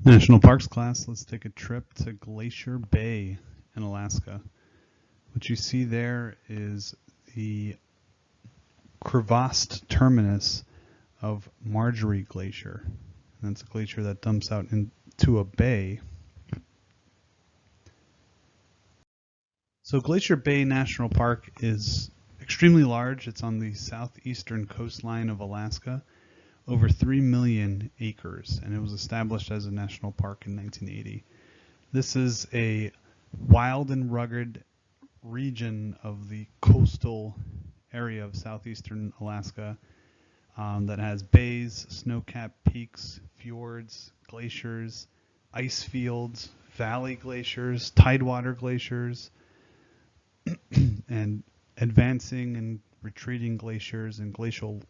National Parks class, let's take a trip to Glacier Bay in Alaska. What you see there is the crevassed terminus of Marjorie Glacier. And that's a glacier that dumps out into a bay. So Glacier Bay National Park is extremely large. It's on the southeastern coastline of Alaska. Over 3 million acres, and it was established as a national park in 1980. This is a wild and rugged region of the coastal area of southeastern Alaska that has bays, snow-capped peaks, fjords, glaciers, ice fields, valley glaciers, tidewater glaciers, and advancing and retreating glaciers and glacial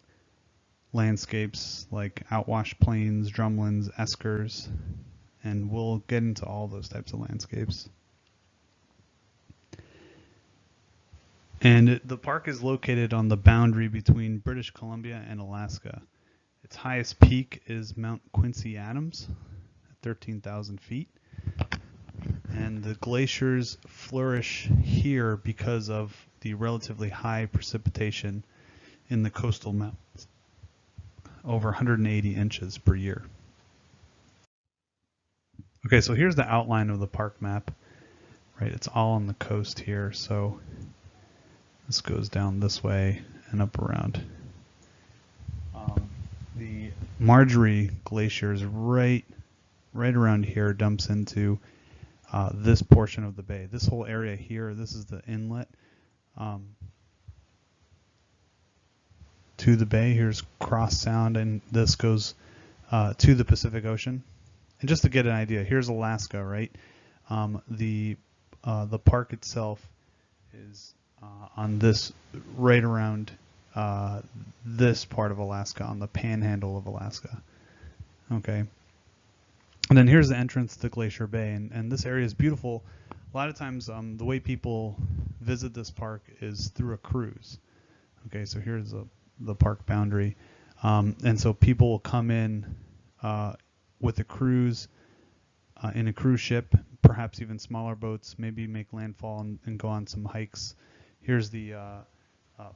landscapes like outwash plains, drumlins, eskers, and we'll get into all those types of landscapes. And the park is located on the boundary between British Columbia and Alaska. Its highest peak is Mount Quincy Adams at 13,000 feet. And the glaciers flourish here because of the relatively high precipitation in the coastal mountains. Over 180 inches per year. Okay, so here's the outline of the park map. Right, it's all on the coast here, so this goes down this way and up around. The Marjorie Glacier is right around here, dumps into this portion of the bay. This whole area here, this is the inlet to the bay. Here's Cross Sound, and this goes to the Pacific Ocean. And just to get an idea, here's Alaska, right? The park itself is on this right around this part of Alaska, on the panhandle of Alaska. Okay. And then here's the entrance to Glacier Bay, and this area is beautiful. A lot of times, the way people visit this park is through a cruise. Okay, so here's the park boundary, and so people will come in with a cruise, in a cruise ship, perhaps even smaller boats, maybe make landfall and go on some hikes. Here's the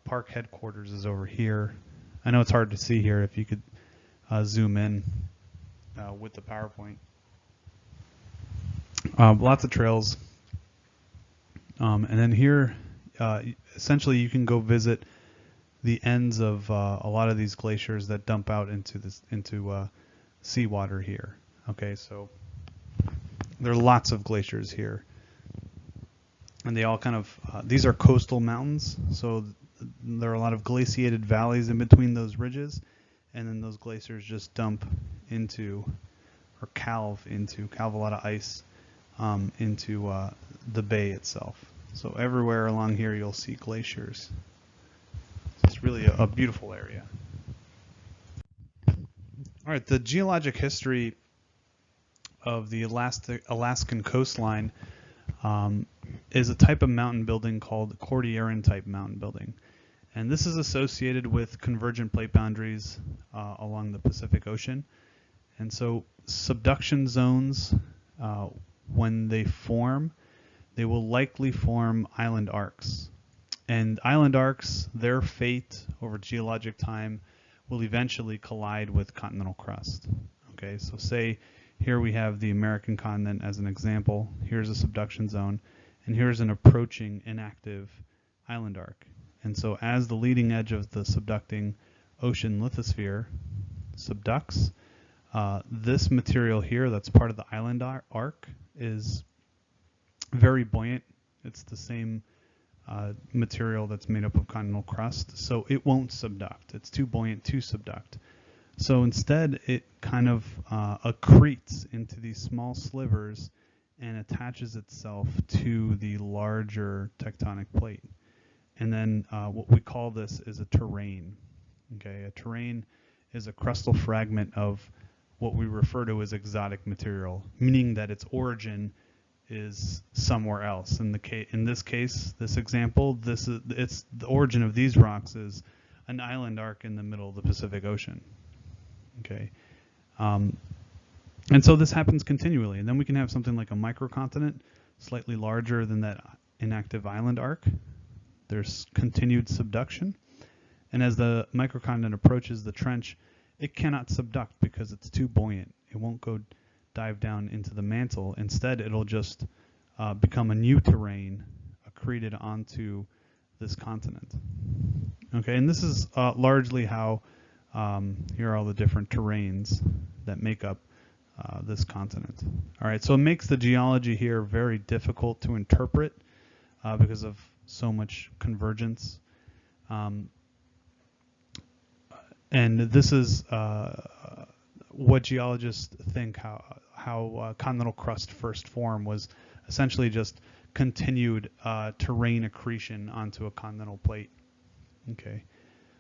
park headquarters is over here. I know it's hard to see here if you could zoom in with the PowerPoint. Lots of trails, and then here essentially you can go visit the ends of a lot of these glaciers that dump out into seawater here. Okay, so there are lots of glaciers here, and they all kind of these are coastal mountains, so there are a lot of glaciated valleys in between those ridges, and then those glaciers just dump into or calve a lot of ice into the bay itself. So everywhere along here you'll see glaciers. It's really a beautiful area. All right, the geologic history of the Alaskan coastline is a type of mountain building called Cordilleran type mountain building. And this is associated with convergent plate boundaries along the Pacific Ocean. And so subduction zones, when they form, they will likely form island arcs. And island arcs, their fate over geologic time will eventually collide with continental crust. Okay, so say here we have the American continent as an example. Here's a subduction zone, and here's an approaching inactive island arc. And so as the leading edge of the subducting ocean lithosphere subducts, this material here that's part of the island arc is very buoyant. It's the same material that's made up of continental crust, so it won't subduct. It's too buoyant to subduct. So instead, it kind of accretes into these small slivers and attaches itself to the larger tectonic plate. And then what we call this is a terrain. Okay, a terrain is a crustal fragment of what we refer to as exotic material, meaning that its origin is somewhere else. In this case, this example, it's the origin of these rocks is an island arc in the middle of the Pacific Ocean. Okay, And so this happens continually. And then we can have something like a microcontinent, slightly larger than that inactive island arc. There's continued subduction. And as the microcontinent approaches the trench, it cannot subduct because it's too buoyant. It won't go dive down into the mantle. Instead, it'll just become a new terrain accreted onto this continent. Okay, and this is largely how, here are all the different terrains that make up this continent. All right, so it makes the geology here very difficult to interpret because of so much convergence. And this is what geologists think how continental crust first formed was essentially just continued terrain accretion onto a continental plate. Okay,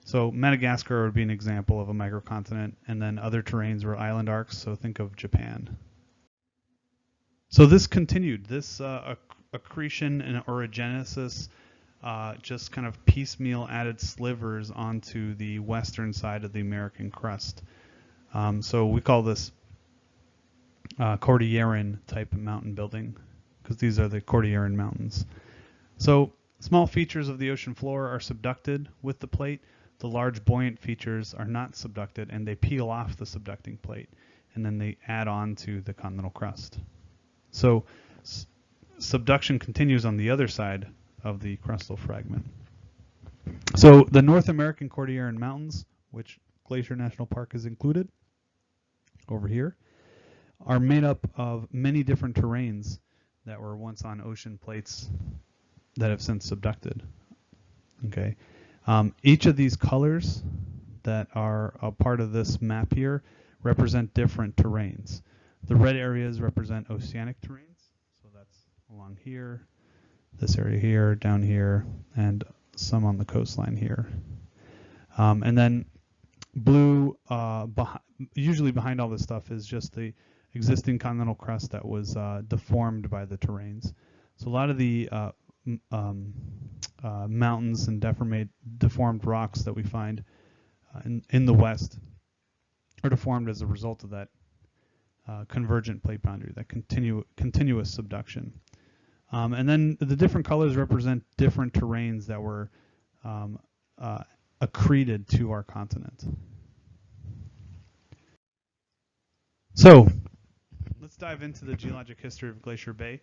so Madagascar would be an example of a microcontinent, and then other terrains were island arcs, so think of Japan. So this continued, this accretion and orogenesis just kind of piecemeal added slivers onto the western side of the American crust. So we call this Cordilleran type of mountain building because these are the Cordilleran mountains. So small features of the ocean floor are subducted with the plate. The large buoyant features are not subducted and they peel off the subducting plate and then they add on to the continental crust. So subduction continues on the other side of the crustal fragment. So the North American Cordilleran Mountains, which Glacier National Park is included over here, are made up of many different terrains that were once on ocean plates that have since subducted. Okay, each of these colors that are a part of this map here represent different terrains. The red areas represent oceanic terrains, so that's along here, this area here, down here, and some on the coastline here. And then blue, usually behind all this stuff is just the existing continental crust that was deformed by the terrains. So a lot of the mountains and deformed rocks that we find in the West are deformed as a result of that convergent plate boundary, that continuous subduction. And then the different colors represent different terrains that were accreted to our continent. So let's dive into the geologic history of Glacier Bay.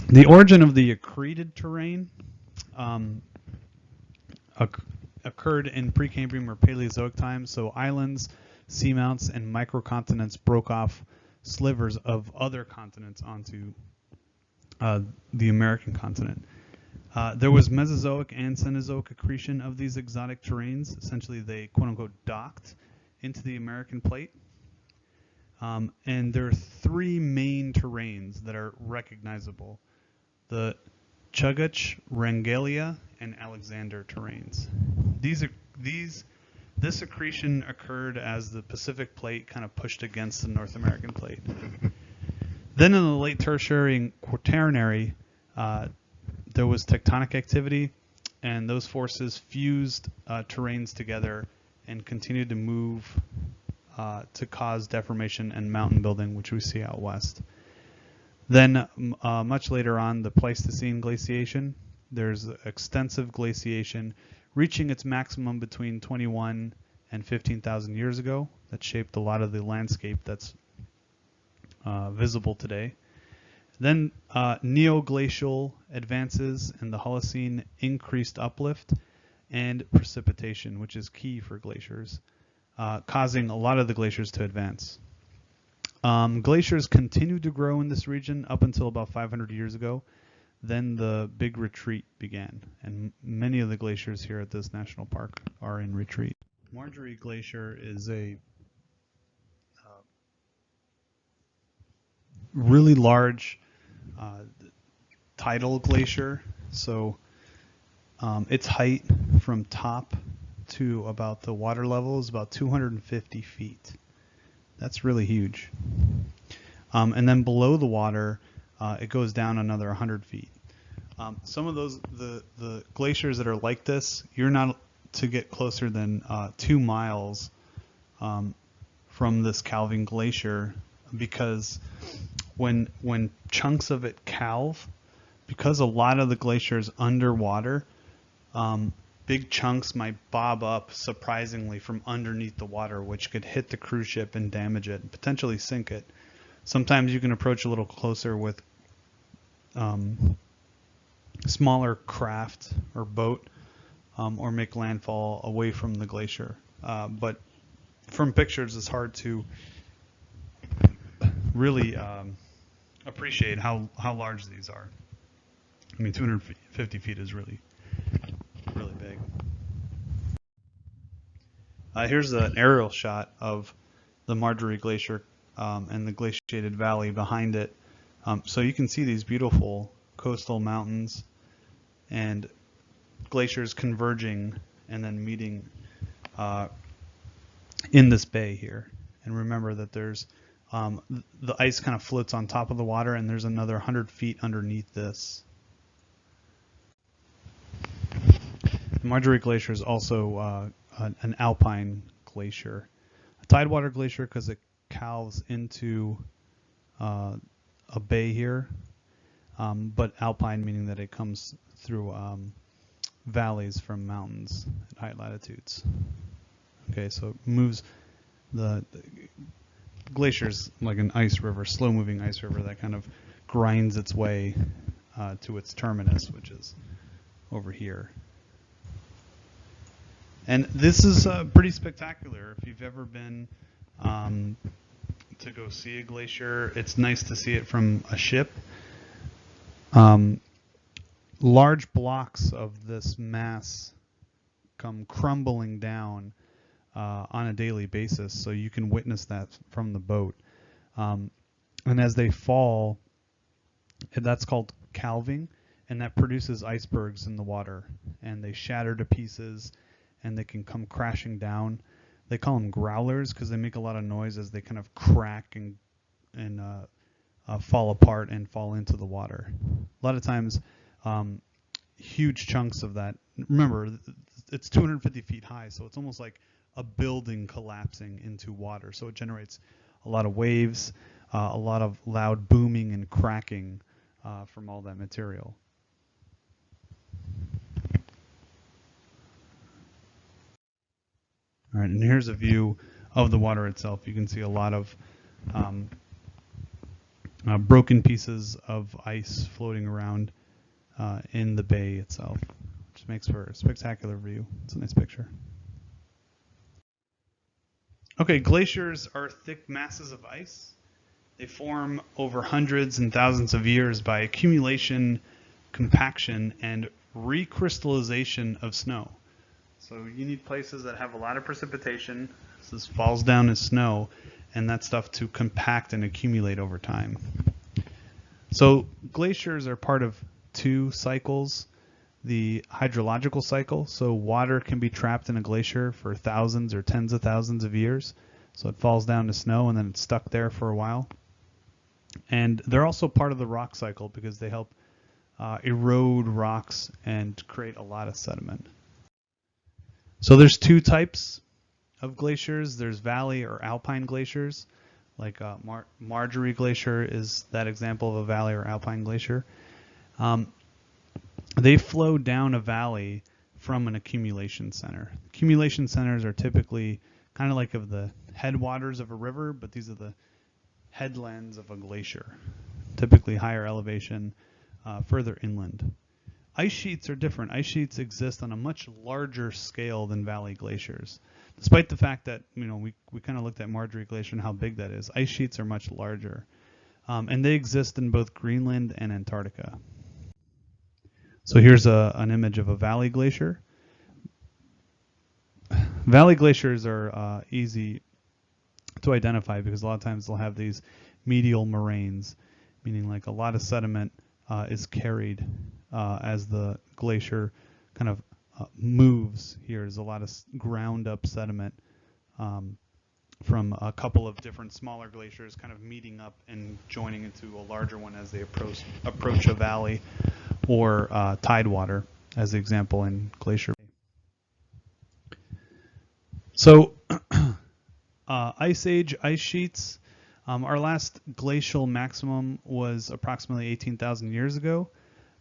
The origin of the accreted terrain occurred in Precambrian or Paleozoic times. So islands, seamounts, and microcontinents broke off slivers of other continents onto the American continent. There was Mesozoic and Cenozoic accretion of these exotic terrains. Essentially, they quote-unquote docked into the American plate. And there are three main terrains that are recognizable: the Chugach, Rangalia, and Alexander terrains. This accretion occurred as the Pacific plate kind of pushed against the North American plate. Then in the late Tertiary and Quaternary, there was tectonic activity, and those forces fused terrains together and continued to move to cause deformation and mountain building, which we see out west. Then much later on, the Pleistocene glaciation. There's extensive glaciation reaching its maximum between 21 and 15,000 years ago. That shaped a lot of the landscape that's visible today. Then neoglacial advances in the Holocene increased uplift and precipitation, which is key for glaciers, causing a lot of the glaciers to advance. Glaciers continued to grow in this region up until about 500 years ago. Then the big retreat began, and many of the glaciers here at this national park are in retreat. Marjorie Glacier is a really large tidal glacier. So its height from top to about the water level is about 250 feet. That's really huge. And then below the water, it goes down another 100 feet. Some of those, the glaciers that are like this, you're not to get closer than 2 miles from this calving glacier, because when chunks of it calve, because a lot of the glacier is underwater, big chunks might bob up surprisingly from underneath the water, which could hit the cruise ship and damage it and potentially sink it. Sometimes you can approach a little closer with smaller craft or boat, or make landfall away from the glacier. But from pictures, it's hard to really appreciate how large these are. I mean, 250 feet is really big. Here's an aerial shot of the Marjorie Glacier and the glaciated valley behind it. So you can see these beautiful coastal mountains and glaciers converging and then meeting in this bay here. And remember that there's the ice kind of floats on top of the water, and there's another 100 feet underneath this. The Marjorie Glacier is also an alpine glacier, a tidewater glacier because it calves into a bay here, but alpine meaning that it comes through valleys from mountains at high latitudes. Okay, so it moves the glaciers like an ice river, slow-moving ice river that kind of grinds its way to its terminus, which is over here. And this is pretty spectacular. If you've ever been to go see a glacier, it's nice to see it from a ship. Large blocks of this mass come crumbling down on a daily basis, so you can witness that from the boat. And as they fall, that's called calving, and that produces icebergs in the water, and they shatter to pieces, and they can come crashing down. They call them growlers because they make a lot of noise as they kind of crack and fall apart and fall into the water. A lot of times, huge chunks of that. Remember, it's 250 feet high, so it's almost like a building collapsing into water. So it generates a lot of waves, a lot of loud booming and cracking from all that material. All right, and here's a view of the water itself. You can see a lot of broken pieces of ice floating around in the bay itself, which makes for a spectacular view. It's a nice picture. Okay, glaciers are thick masses of ice. They form over hundreds and thousands of years by accumulation, compaction, and recrystallization of snow. So you need places that have a lot of precipitation. This falls down as snow, and that stuff to compact and accumulate over time. So glaciers are part of two cycles. The hydrological cycle, so water can be trapped in a glacier for thousands or tens of thousands of years. So it falls down to snow and then it's stuck there for a while. And they're also part of the rock cycle because they help erode rocks and create a lot of sediment. So there's two types of glaciers. There's valley or alpine glaciers, like Marjorie Glacier is that example of a valley or alpine glacier. They flow down a valley from an accumulation center. Accumulation centers are typically kind of like of the headwaters of a river, but these are the headlands of a glacier, typically higher elevation, further inland. Ice sheets are different. Ice sheets exist on a much larger scale than valley glaciers. Despite the fact that we kind of looked at Marjorie Glacier and how big that is, ice sheets are much larger. And they exist in both Greenland and Antarctica. So here's an image of a valley glacier. Valley glaciers are easy to identify because a lot of times they'll have these medial moraines, meaning like a lot of sediment is carried as the glacier kind of moves. Here is a lot of ground up sediment from a couple of different smaller glaciers kind of meeting up and joining into a larger one as they approach a valley or tidewater, as the example in Glacier. So Ice Age ice sheets. Our last glacial maximum was approximately 18,000 years ago.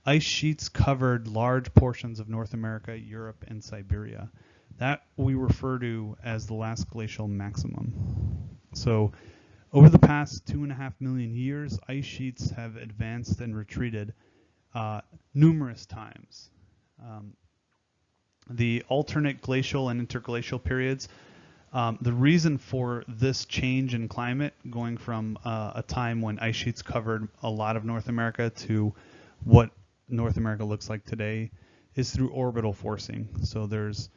Ice sheets covered large portions of North America, Europe, and Siberia. That we refer to as the last glacial maximum. So over the past 2.5 million years, ice sheets have advanced and retreated numerous times. The alternate glacial and interglacial periods, the reason for this change in climate, going from a time when ice sheets covered a lot of North America to what North America looks like today, is through orbital forcing. So there's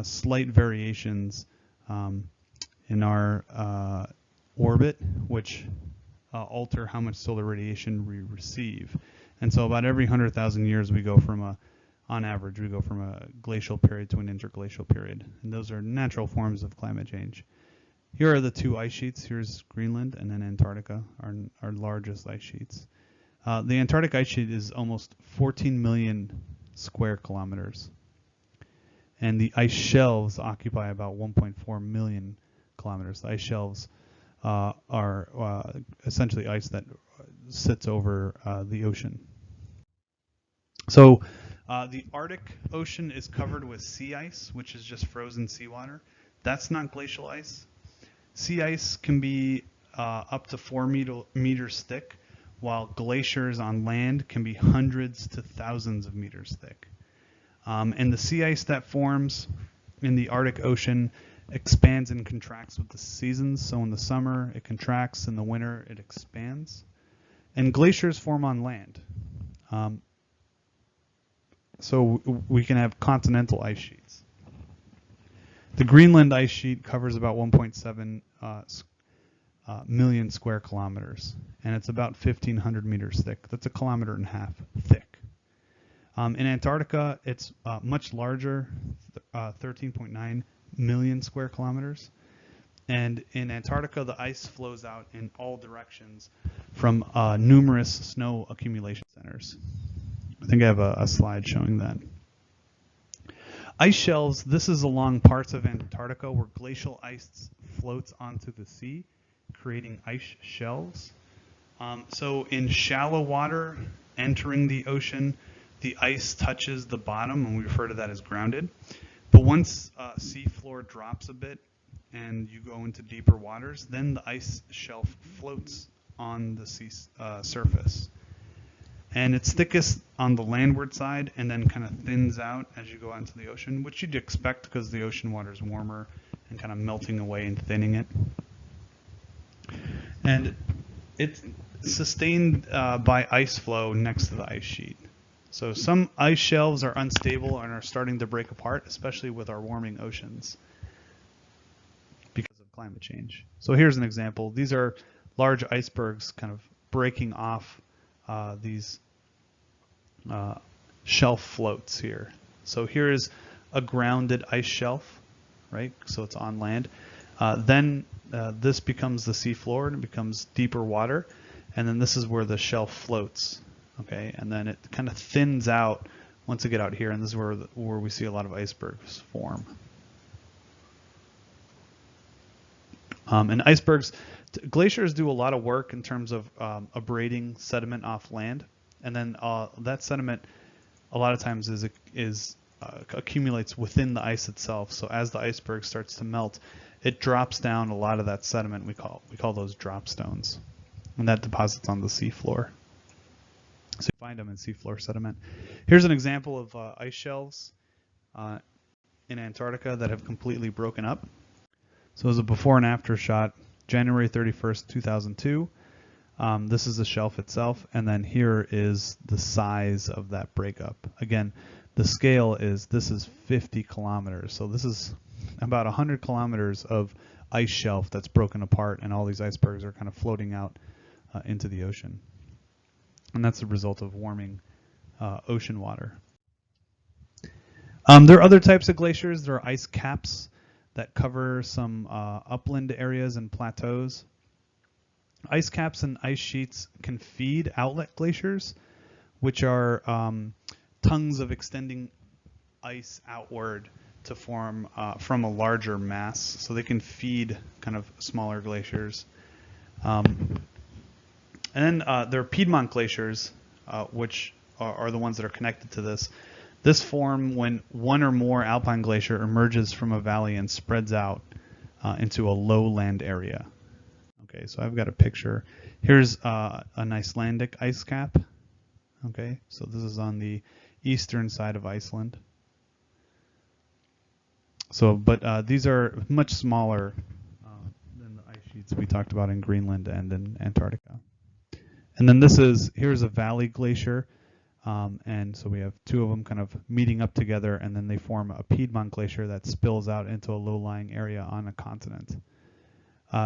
slight variations in our orbit, which alter how much solar radiation we receive. And so about every 100,000 years, we go from on average, we go from a glacial period to an interglacial period. And those are natural forms of climate change. Here are the two ice sheets. Here's Greenland and then Antarctica, our largest ice sheets. The Antarctic ice sheet is almost 14 million square kilometers. And the ice shelves occupy about 1.4 million kilometers. The ice shelves are essentially ice that sits over the ocean. So the Arctic Ocean is covered with sea ice, which is just frozen seawater. That's not glacial ice. Sea ice can be up to 4 meters thick, while glaciers on land can be hundreds to thousands of meters thick. And the sea ice that forms in the Arctic Ocean expands and contracts with the seasons. So in the summer, it contracts. In the winter, it expands. And glaciers form on land. So we can have continental ice sheets. The Greenland ice sheet covers about 1.7 million square kilometers, and it's about 1,500 meters thick. That's 1.5 kilometers thick. In Antarctica, it's much larger, 13.9 million square kilometers. And in Antarctica, the ice flows out in all directions from numerous snow accumulation centers. I think I have a slide showing that. Ice shelves, this is along parts of Antarctica where glacial ice floats onto the sea, creating ice shelves. So in shallow water entering the ocean, the ice touches the bottom, and we refer to that as grounded. But once sea floor drops a bit and you go into deeper waters, then the ice shelf floats on the sea surface. And it's thickest on the landward side and then kind of thins out as you go out into the ocean, which you'd expect because the ocean water is warmer and kind of melting away and thinning it. And it's sustained by ice flow next to the ice sheet. So some ice shelves are unstable and are starting to break apart, especially with our warming oceans because of climate change. So here's an example. These are large icebergs kind of breaking off these shelf floats here. So here is a grounded ice shelf, right? So it's on land. Then this becomes the sea floor and it becomes deeper water. And then this is where the shelf floats, okay? And then it kind of thins out once you get out here. And this is where we see a lot of icebergs form. And icebergs, glaciers do a lot of work in terms of abrading sediment off land. And then that sediment a lot of times accumulates within the ice itself. So as the iceberg starts to melt, it drops down a lot of that sediment. We call those drop stones, and that deposits on the seafloor. So you find them in seafloor sediment. Here's an example of ice shelves in Antarctica that have completely broken up. So as a before and after shot, January 31st, 2002. This is the shelf itself, and then here is the size of that breakup. Again, the scale is, this is 50 kilometers. So this is about 100 kilometers of ice shelf that's broken apart, and all these icebergs are kind of floating out into the ocean. And that's the result of warming ocean water. There are other types of glaciers. There are ice caps that cover some upland areas and plateaus. Ice caps and ice sheets can feed outlet glaciers, which are tongues of extending ice outward to form from a larger mass, so they can feed kind of smaller glaciers. And then there are Piedmont glaciers, which are the ones that are connected to this. This form when one or more alpine glacier emerges from a valley and spreads out into a lowland area. Okay, so I've got a picture. Here's an Icelandic ice cap. Okay, so this is on the eastern side of Iceland. So, but these are much smaller than the ice sheets we talked about in Greenland and in Antarctica. And then here's a valley glacier. And so we have two of them kind of meeting up together, and then they form a Piedmont glacier that spills out into a low-lying area on a continent.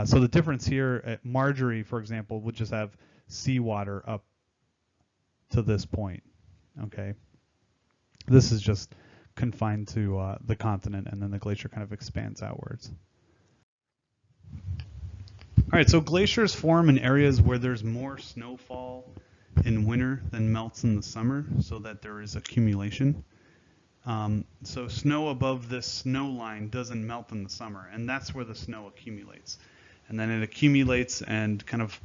So the difference here at Marjorie, for example, would just have seawater up to this point. Okay, this is just confined to the continent, and then the glacier kind of expands outwards. All right, so glaciers form in areas where there's more snowfall in winter than melts in the summer, so that there is accumulation. So snow above this snow line doesn't melt in the summer, and that's where the snow accumulates. And then it accumulates and kind of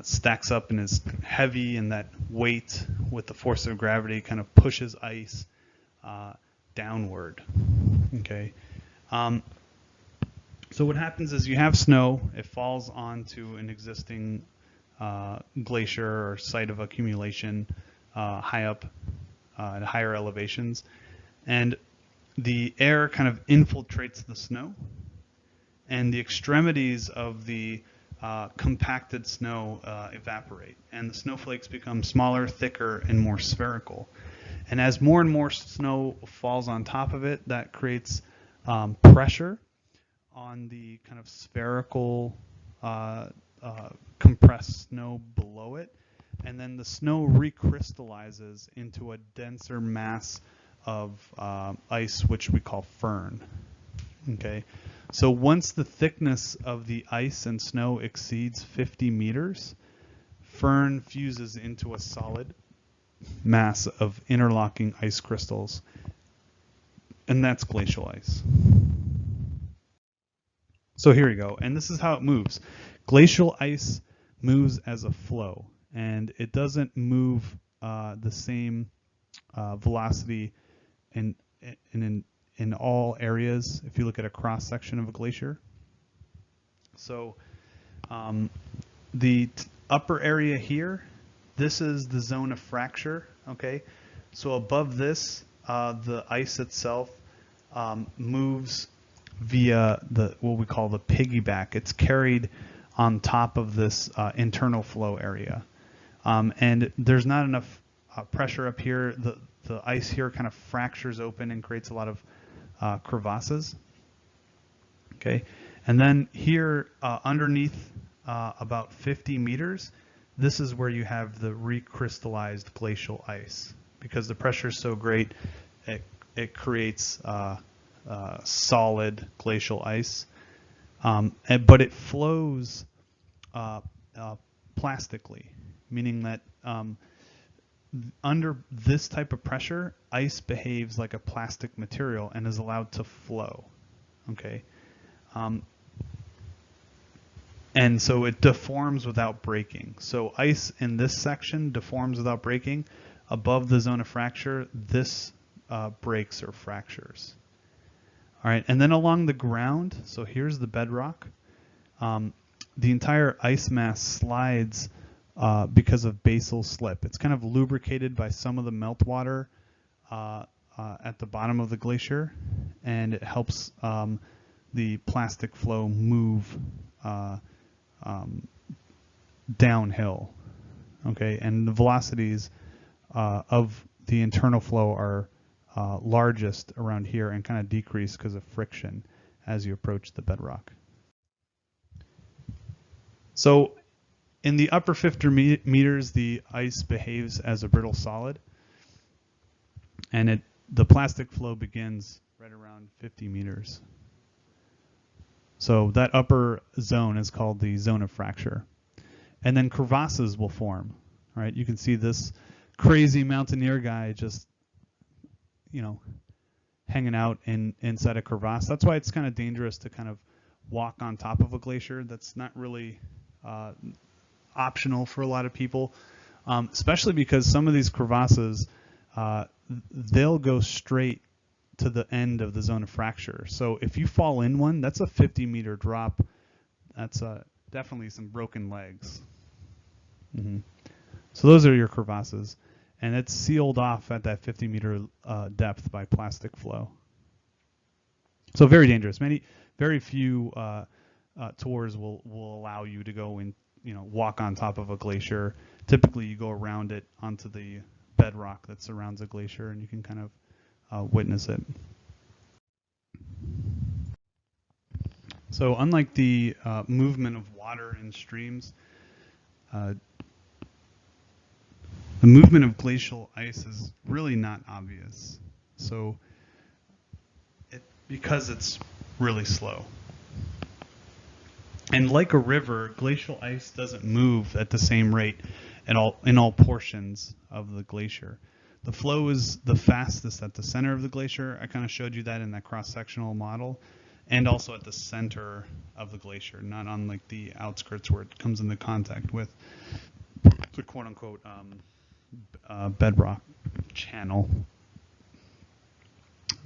stacks up and is heavy, and that weight with the force of gravity kind of pushes ice downward. Okay. So what happens is you have snow, it falls onto an existing glacier or site of accumulation high up at higher elevations, and the air kind of infiltrates the snow, and the extremities of the compacted snow evaporate, and the snowflakes become smaller, thicker, and more spherical. And as more and more snow falls on top of it, that creates pressure on the kind of spherical compressed snow below it, and then the snow recrystallizes into a denser mass of ice, which we call firn. Okay, so once the thickness of the ice and snow exceeds 50 meters, firn fuses into a solid mass of interlocking ice crystals, and that's glacial ice. So here you go, and this is how it moves. Glacial ice moves as a flow, and it doesn't move the same velocity in all areas if you look at a cross section of a glacier. So the upper area here, this is the zone of fracture. Okay, so above this, the ice itself moves via what we call the piggyback. It's carried on top of this internal flow area, and there's not enough pressure up here. The ice here kind of fractures open and creates a lot of crevasses. Okay, and then here underneath about 50 meters, this is where you have the recrystallized glacial ice, because the pressure is so great, it creates solid glacial ice, but it flows plastically, meaning that under this type of pressure, ice behaves like a plastic material and is allowed to flow. Okay, and so it deforms without breaking. So ice in this section deforms without breaking. Above the zone of fracture, this breaks or fractures. All right, and then along the ground, so here's the bedrock. The entire ice mass slides because of basal slip. It's kind of lubricated by some of the meltwater at the bottom of the glacier, and it helps the plastic flow move downhill. Okay, and the velocities of the internal flow are largest around here and kind of decrease because of friction as you approach the bedrock. So in the upper 50 meters, the ice behaves as a brittle solid, and the plastic flow begins right around 50 meters. So that upper zone is called the zone of fracture. And then crevasses will form. All right, you can see this crazy mountaineer guy just, hanging out inside a crevasse. That's why it's kind of dangerous to kind of walk on top of a glacier. That's not really optional for a lot of people, especially because some of these crevasses, they'll go straight to the end of the zone of fracture. So if you fall in one, that's a 50-meter drop. That's definitely some broken legs. So those are your crevasses, and it's sealed off at that 50-meter depth by plastic flow. So very dangerous. Very few tours will allow you to go and walk on top of a glacier. Typically, you go around it onto the bedrock that surrounds a glacier, and you can kind of witness it. So unlike the movement of water in streams, the movement of glacial ice is really not obvious. So because it's really slow. And like a river, glacial ice doesn't move at the same rate in all portions of the glacier. The flow is the fastest at the center of the glacier. I kind of showed you that in that cross-sectional model, and also at the center of the glacier, not on like the outskirts where it comes into contact with the quote-unquote bedrock channel.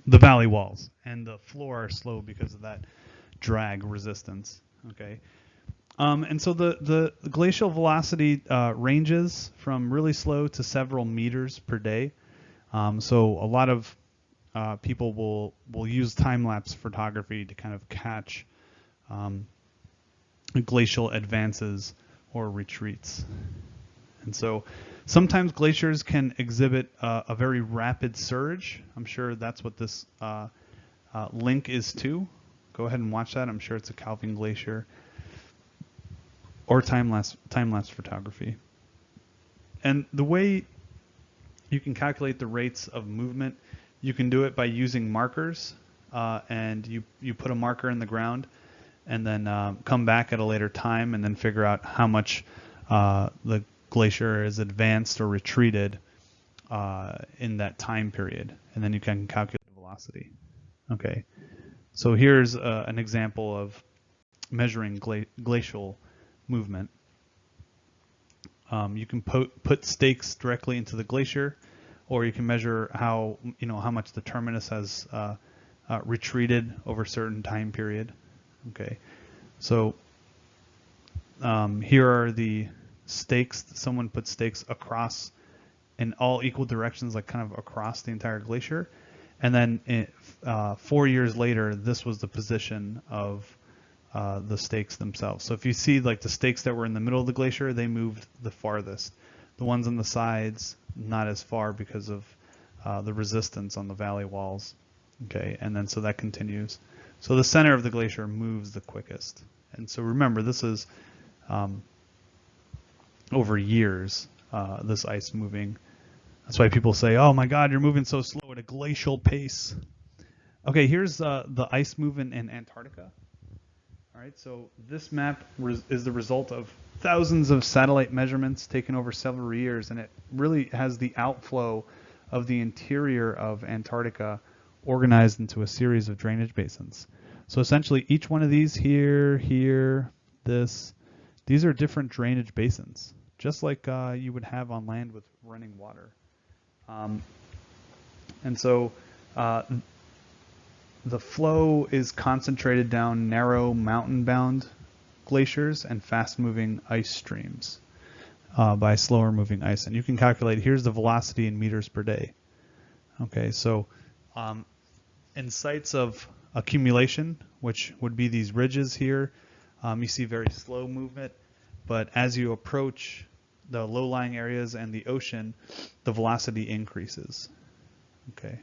The valley walls and the floor are slow because of that drag resistance. Okay. And so the glacial velocity ranges from really slow to several meters per day. So a lot of people will use time-lapse photography to kind of catch glacial advances or retreats. And so sometimes glaciers can exhibit a very rapid surge. I'm sure that's what this link is to. Go ahead and watch that. I'm sure it's a calving glacier. Or time-lapse photography. And the way you can calculate the rates of movement, you can do it by using markers, and you put a marker in the ground and then come back at a later time and then figure out how much the glacier is advanced or retreated in that time period, and then you can calculate the velocity. Okay, so here's an example of measuring glacial movement. You can put stakes directly into the glacier, or you can measure how much the terminus has retreated over a certain time period. Okay, so here are the stakes. Someone put stakes across in all equal directions, like kind of across the entire glacier, and then 4 years later, this was the position of the stakes themselves. So if you see like the stakes that were in the middle of the glacier, they moved the farthest. The ones on the sides, not as far because of the resistance on the valley walls. Okay, and then so that continues. So the center of the glacier moves the quickest. And so remember, this is over years, this ice moving. That's why people say, oh my God, you're moving so slow at a glacial pace. Okay, here's the ice movement in Antarctica. All right, so this map is the result of thousands of satellite measurements taken over several years, and it really has the outflow of the interior of Antarctica organized into a series of drainage basins. So essentially each one of these here, these are different drainage basins, just like you would have on land with running water. And so the flow is concentrated down narrow mountain-bound glaciers and fast-moving ice streams by slower-moving ice. And you can calculate, here's the velocity in meters per day. Okay, so in sites of accumulation, which would be these ridges here, you see very slow movement. But as you approach the low-lying areas and the ocean, the velocity increases. Okay.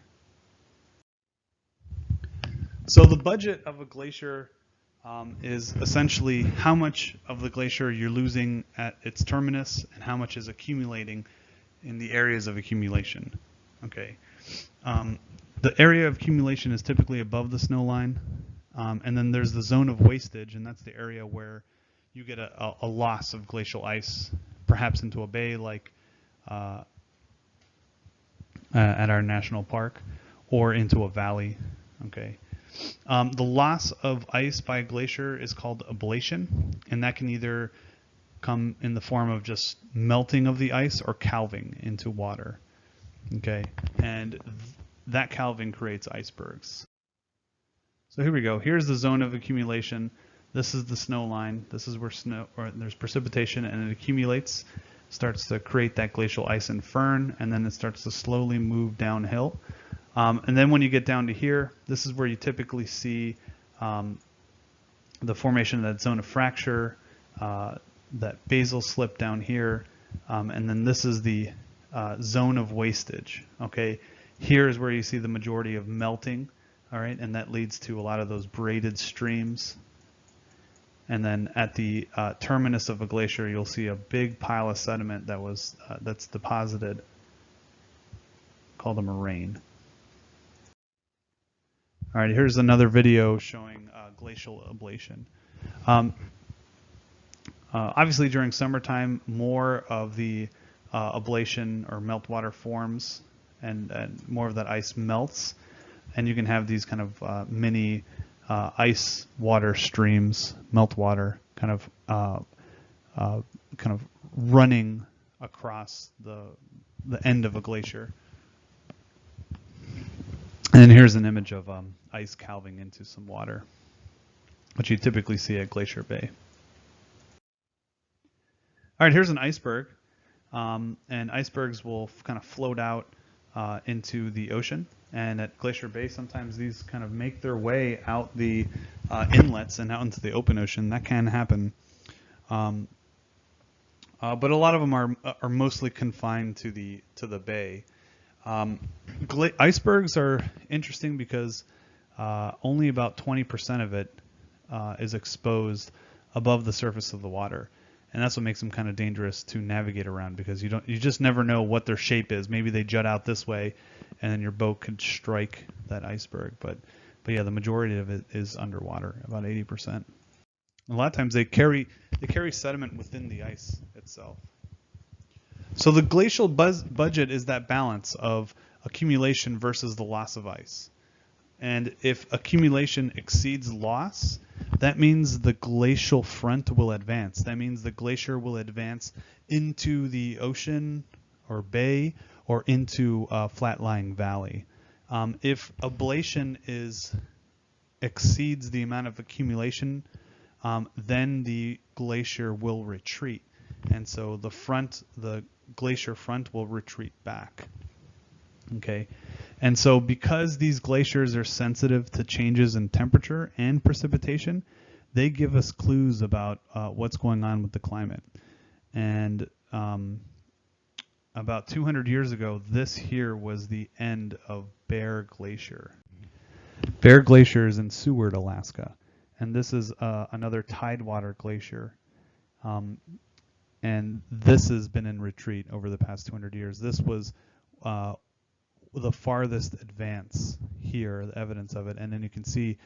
So the budget of a glacier is essentially how much of the glacier you're losing at its terminus and how much is accumulating in the areas of accumulation. Okay. The area of accumulation is typically above the snow line, and then there's the zone of wastage, and that's the area where you get a loss of glacial ice, perhaps into a bay like at our national park, or into a valley. Okay. The loss of ice by a glacier is called ablation, and that can either come in the form of just melting of the ice or calving into water. Okay, and that calving creates icebergs. So here we go. Here's the zone of accumulation. This is the snow line. This is where there's precipitation, and it accumulates, starts to create that glacial ice and firn, and then it starts to slowly move downhill. And then when you get down to here, this is where you typically see the formation of that zone of fracture, that basal slip down here, and then this is the zone of wastage. Okay, here is where you see the majority of melting. All right, and that leads to a lot of those braided streams. And then at the terminus of a glacier, you'll see a big pile of sediment that's deposited, called a moraine. All right, here's another video showing glacial ablation. Obviously, during summertime, more of the ablation or meltwater forms, and more of that ice melts, and you can have these kind of mini ice water streams, meltwater, kind of running across the end of a glacier. And then here's an image of ice calving into some water, which you typically see at Glacier Bay. All right, here's an iceberg, and icebergs will kind of float out into the ocean. And at Glacier Bay, sometimes these kind of make their way out the inlets and out into the open ocean. That can happen, but a lot of them are mostly confined to the bay. Icebergs are interesting because only about 20% of it is exposed above the surface of the water, and that's what makes them kind of dangerous to navigate around, because you just never know what their shape is. Maybe they jut out this way, and then your boat could strike that iceberg. But yeah, the majority of it is underwater, about 80%. A lot of times they carry sediment within the ice itself. So the glacial budget is that balance of accumulation versus the loss of ice. And if accumulation exceeds loss, that means the glacial front will advance. That means the glacier will advance into the ocean or bay or into a flat-lying valley. If ablation exceeds the amount of accumulation, then the glacier will retreat. And so the glacier front will retreat back. Okay, and so because these glaciers are sensitive to changes in temperature and precipitation, they give us clues about what's going on with the climate. And about 200 years ago, this here was the end of Bear Glacier. Bear Glacier is in Seward, Alaska, and this is another tidewater glacier. And this has been in retreat over the past 200 years. This was the farthest advance here, the evidence of it. And then you can see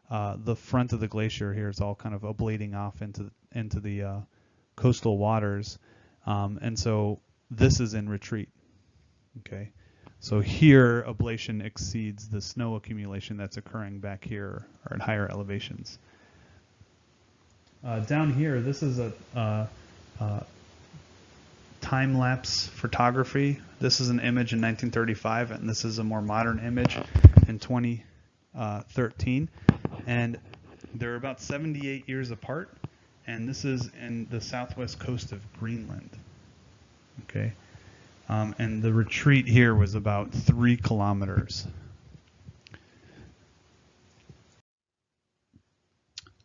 the front of the glacier here is all kind of ablating off into the coastal waters. And so this is in retreat. Okay, so here ablation exceeds the snow accumulation that's occurring back here or at higher elevations. Down here, this is a time-lapse photography. This is an image in 1935, and this is a more modern image in 2013. And they're about 78 years apart, and this is in the southwest coast of Greenland. Okay, and the retreat here was about 3 kilometers.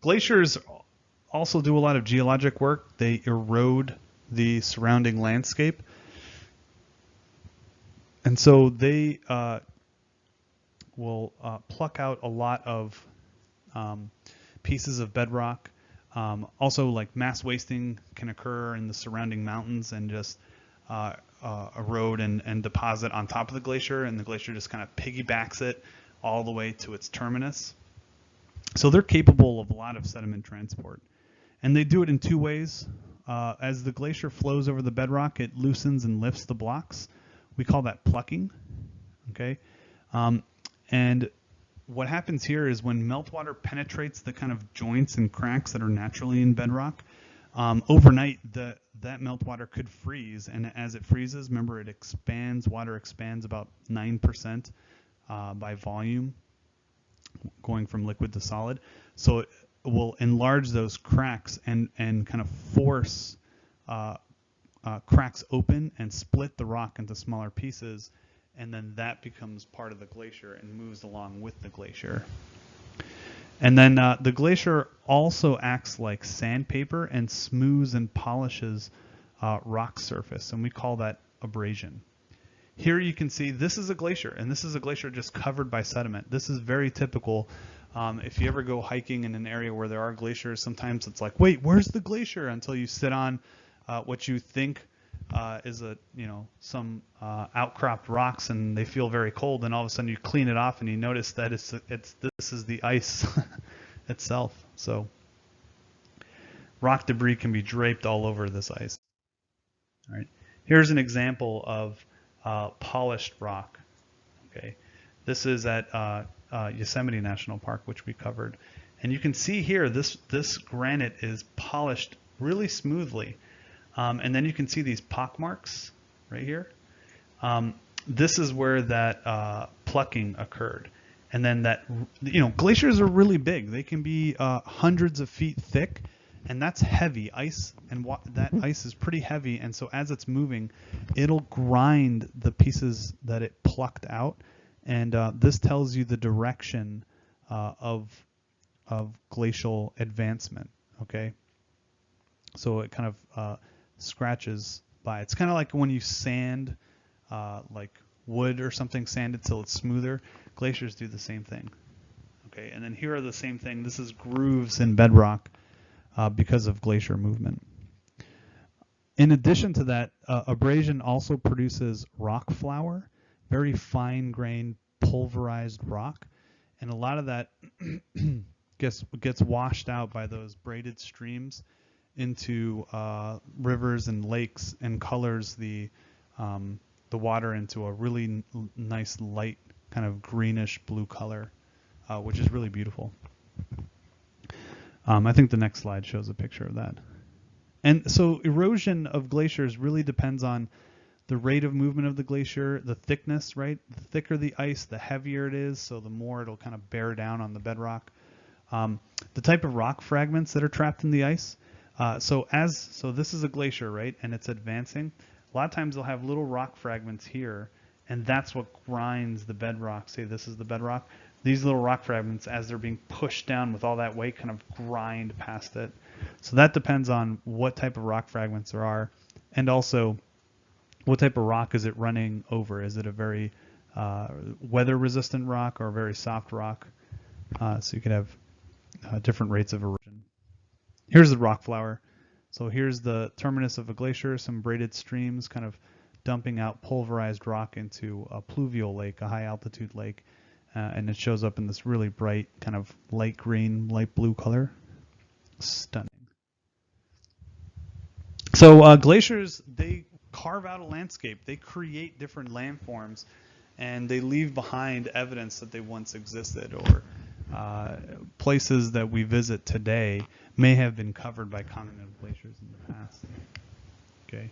Glaciers also do a lot of geologic work. They erode the surrounding landscape, and so they will pluck out a lot of pieces of bedrock. Also, like mass wasting can occur in the surrounding mountains and just erode and deposit on top of the glacier, and the glacier just kind of piggybacks it all the way to its terminus. So they're capable of a lot of sediment transport, and they do it in 2 ways. As the glacier flows over the bedrock, it loosens and lifts the blocks. We call that plucking. Okay, And what happens here is when meltwater penetrates the kind of joints and cracks that are naturally in bedrock, overnight that meltwater could freeze, and as it freezes, remember it expands, water expands about 9% by volume, going from liquid to solid. So it will enlarge those cracks and kind of force cracks open and split the rock into smaller pieces, and then that becomes part of the glacier and moves along with the glacier. And then the glacier also acts like sandpaper and smooths and polishes rock surface, and we call that abrasion. Here you can see this is a glacier, and this is a glacier just covered by sediment. This is very typical. If you ever go hiking in an area where there are glaciers, sometimes it's like, wait, where's the glacier? Until you sit on what you think is some outcropped rocks, and they feel very cold, and all of a sudden you clean it off and you notice that this is the ice itself. So rock debris can be draped all over this ice. All right, here's an example of polished rock. Okay, this is at Yosemite National Park, which we covered, and you can see here this granite is polished really smoothly. And then you can see these pock marks right here. This is where that plucking occurred. And then that, glaciers are really big. They can be hundreds of feet thick, and that's heavy ice. And that ice is pretty heavy. And so as it's moving, it'll grind the pieces that it plucked out. And this tells you the direction of glacial advancement. Okay. So it kind of scratches by. It's kind of like when you sand like wood or something, sand it till it's smoother. Glaciers do the same thing. Okay, and then here are the same thing. This is grooves in bedrock because of glacier movement. In addition to that, abrasion also produces rock flour, very fine-grained pulverized rock, and a lot of that gets washed out by those braided streams into rivers and lakes, and colors the water into a really nice light kind of greenish blue color, which is really beautiful. I think the next slide shows a picture of that. And so erosion of glaciers really depends on the rate of movement of the glacier, the thickness, right? The thicker the ice, the heavier it is, so the more it'll kind of bear down on the bedrock. The type of rock fragments that are trapped in the ice. So this is a glacier, right? And it's advancing. A lot of times they'll have little rock fragments here, and that's what grinds the bedrock. Say this is the bedrock. These little rock fragments, as they're being pushed down with all that weight, kind of grind past it. So that depends on what type of rock fragments there are, and also what type of rock is it running over. Is it a very weather-resistant rock or a very soft rock? So you could have different rates of erosion. Here's the rock flour. So here's the terminus of a glacier, some braided streams kind of dumping out pulverized rock into a pluvial lake, a high altitude lake. And it shows up in this really bright kind of light green, light blue color. Stunning. So glaciers, they carve out a landscape. They create different landforms, and they leave behind evidence that they once existed, or places that we visit today may have been covered by continental glaciers in the past. Okay.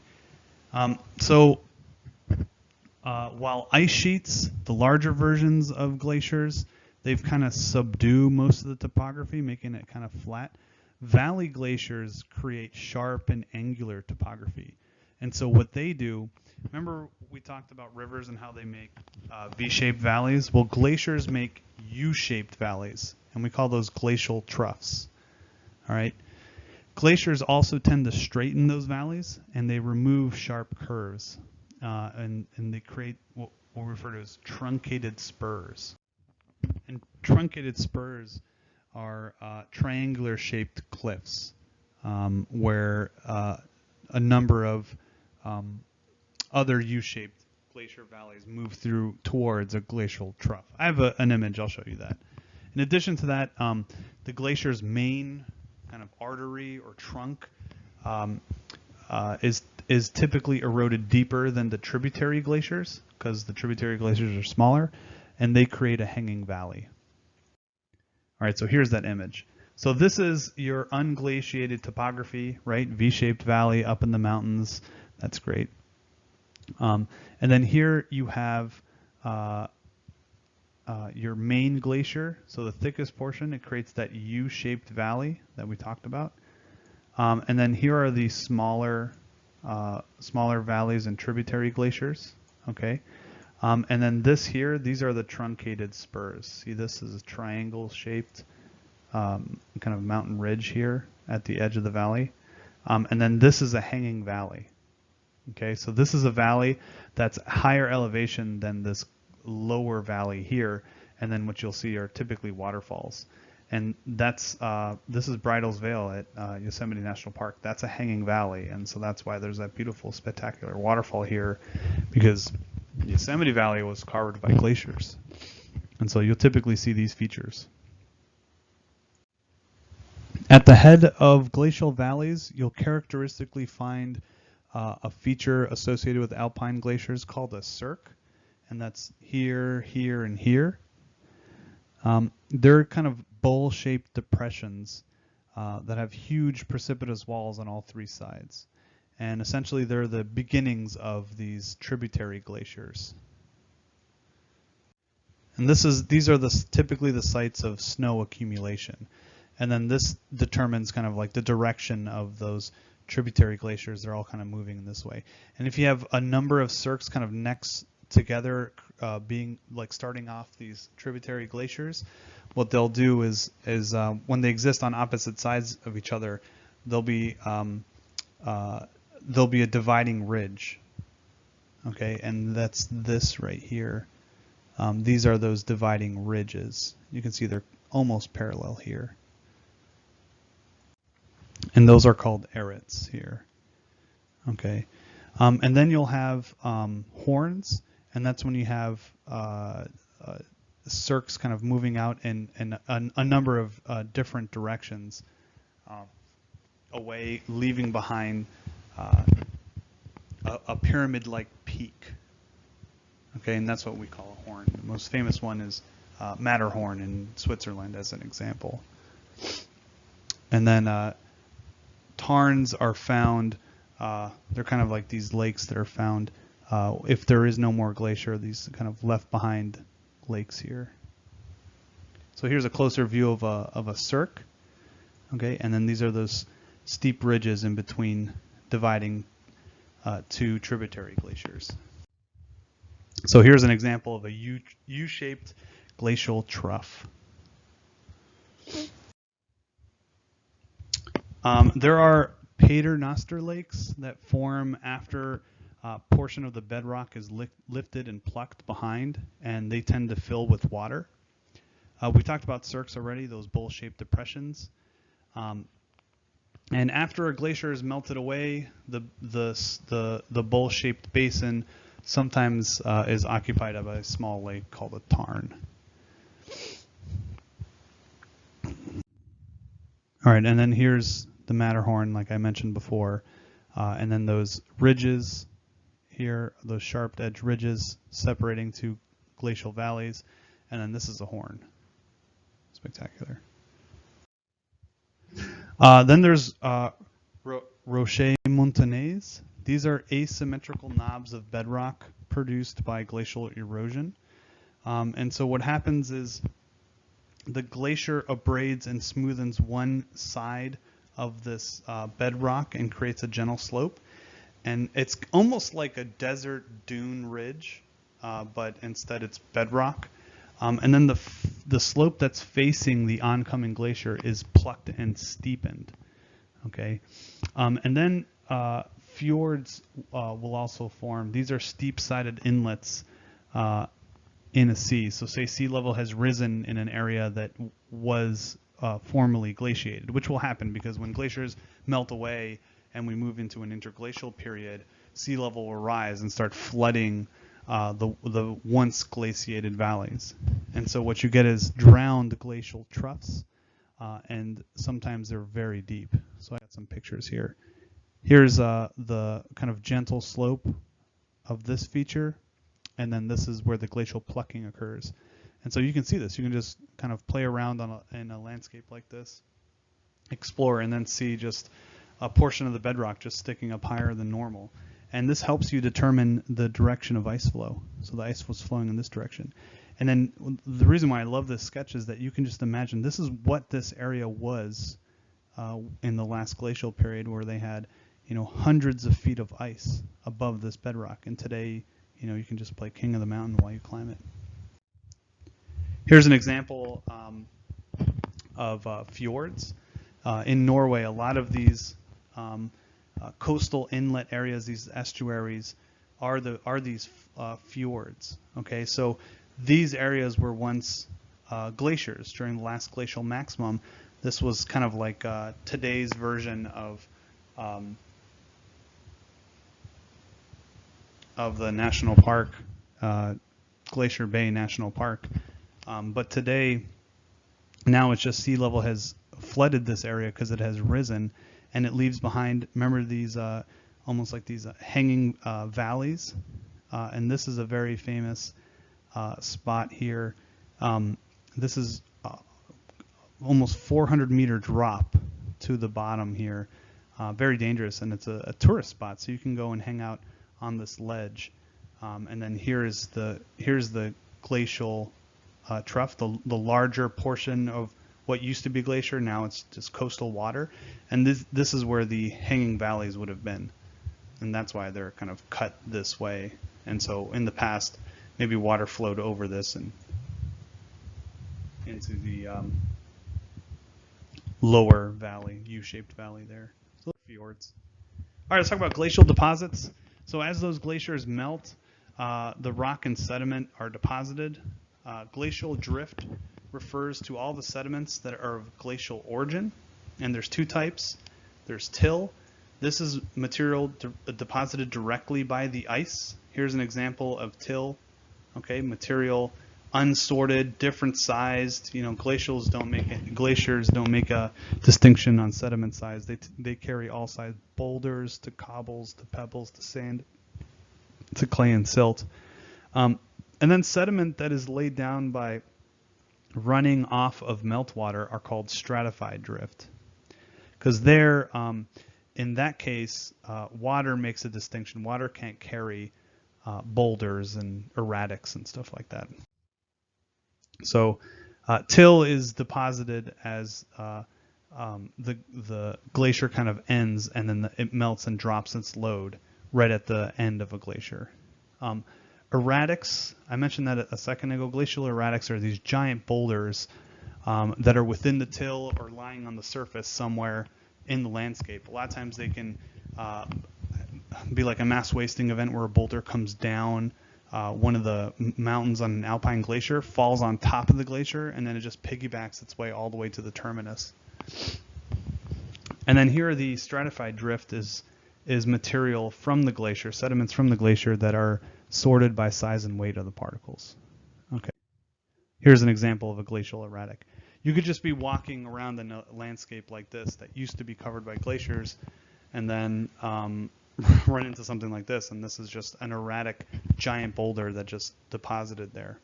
While ice sheets, the larger versions of glaciers, they've kind of subdued most of the topography, making it kind of flat. Valley glaciers create sharp and angular topography. And so what they do, remember we talked about rivers and how they make V-shaped valleys? Well, glaciers make U-shaped valleys, and we call those glacial troughs. All right. Glaciers also tend to straighten those valleys, and they remove sharp curves. And they create what we'll refer to as truncated spurs. And truncated spurs are triangular shaped cliffs where a number of other U-shaped glacier valleys move through towards a glacial trough. I have an image, I'll show you that. In addition to that, the glacier's main kind of artery or trunk is typically eroded deeper than the tributary glaciers, because the tributary glaciers are smaller, and they create a hanging valley. All right, so here's that image. So this is your unglaciated topography, right? V-shaped valley up in the mountains. That's great. And then here you have your main glacier. So the thickest portion, it creates that U-shaped valley that we talked about. And then here are the smaller valleys and tributary glaciers. Okay. And then this here, these are the truncated spurs. See, this is a triangle-shaped kind of mountain ridge here at the edge of the valley. And then this is a hanging valley. Okay, so this is a valley that's higher elevation than this lower valley here. And then what you'll see are typically waterfalls. And that's this is Bridles Veil at Yosemite National Park. That's a hanging valley, and so that's why there's that beautiful, spectacular waterfall here, because Yosemite Valley was carved by glaciers. And so you'll typically see these features. At the head of glacial valleys, you'll characteristically find a feature associated with alpine glaciers called a cirque, and that's here, here, and here. They're kind of bowl-shaped depressions that have huge precipitous walls on all three sides. And essentially they're the beginnings of these tributary glaciers. And these are typically the sites of snow accumulation. And then this determines kind of like the direction of those tributary glaciers. They're all kind of moving in this way. And if you have a number of cirques kind of next together, being like starting off these tributary glaciers, what they'll do is when they exist on opposite sides of each other, there'll be a dividing ridge. Okay, and that's this right here. These are those dividing ridges. You can see they're almost parallel here. And those are called errats here. Okay, and then you'll have horns, and that's when you have cirques kind of moving out in a number of different directions away, leaving behind a pyramid-like peak. Okay, and that's what we call a horn. The most famous one is Matterhorn in Switzerland, as an example. And then tarns are found. They're kind of like these lakes that are found if there is no more glacier. These kind of left behind lakes here. So here's a closer view of a cirque. Okay, and then these are those steep ridges in between dividing two tributary glaciers. So here's an example of a U-shaped glacial trough. There are paternoster lakes that form after a portion of the bedrock is lifted and plucked behind, and they tend to fill with water. We talked about cirques already, those bowl-shaped depressions. And after a glacier is melted away, the bowl-shaped basin sometimes is occupied by a small lake called a tarn. All right, and then here's the Matterhorn, like I mentioned before, and then those ridges here, those sharp edge ridges separating two glacial valleys, and then this is a horn. Spectacular. Then there's Roches Moutonnées. These are asymmetrical knobs of bedrock produced by glacial erosion. And so what happens is the glacier abrades and smoothens one side of this bedrock and creates a gentle slope. And it's almost like a desert dune ridge, but instead it's bedrock. And then the slope that's facing the oncoming glacier is plucked and steepened. Okay, and then fjords will also form. These are steep-sided inlets in a sea. So say sea level has risen in an area that was formerly glaciated, which will happen because when glaciers melt away and we move into an interglacial period, sea level will rise and start flooding the once glaciated valleys. And so what you get is drowned glacial troughs, and sometimes they're very deep. So I got some pictures here. Here's the kind of gentle slope of this feature, and then this is where the glacial plucking occurs. And so you can see this. You can just kind of play around in a landscape like this, explore, and then see just a portion of the bedrock just sticking up higher than normal. And this helps you determine the direction of ice flow. So the ice was flowing in this direction. And then the reason why I love this sketch is that you can just imagine this is what this area was in the last glacial period, where they had, hundreds of feet of ice above this bedrock. And today, you can just play king of the mountain while you climb it. Here's an example of fjords. In Norway, a lot of these coastal inlet areas, these estuaries, are these fjords. Okay, so these areas were once glaciers during the last glacial maximum. This was kind of like today's version of the national park, Glacier Bay National Park. But today, now it's just sea level has flooded this area because it has risen, and it leaves behind, remember these almost like these hanging valleys, and this is a very famous spot here. This is almost 400-meter drop to the bottom here, very dangerous, and it's a tourist spot, so you can go and hang out on this ledge. And then here's the glacial trough, the larger portion of what used to be glacier. Now it's just coastal water, and this is where the hanging valleys would have been, and that's why they're kind of cut this way. And so in the past, maybe water flowed over this and into the lower valley, U-shaped valley there. So fjords. All right, let's talk about glacial deposits. So as those glaciers melt, the rock and sediment are deposited. Glacial drift refers to all the sediments that are of glacial origin, and there's two types. There's till. This is material deposited directly by the ice. Here's an example of till. Okay, material unsorted, different sized. Glaciers don't make a distinction on sediment size. They carry all size, boulders to cobbles to pebbles to sand to clay and silt. And then sediment that is laid down by running off of meltwater are called stratified drift, because there, in that case, water makes a distinction. Water can't carry boulders and erratics and stuff like that. So till is deposited as the glacier kind of ends, and then it melts and drops its load right at the end of a glacier. Erratics, I mentioned that a second ago. Glacial erratics are these giant boulders that are within the till or lying on the surface somewhere in the landscape. A lot of times they can be like a mass wasting event where a boulder comes down one of the mountains on an alpine glacier, falls on top of the glacier, and then it just piggybacks its way all the way to the terminus. And then here the stratified drift is material from the glacier, sediments from the glacier that are sorted by size and weight of the particles. Okay. Here's an example of a glacial erratic. You could just be walking around in a landscape like this that used to be covered by glaciers, and then run into something like this, and this is just an erratic giant boulder that just deposited there.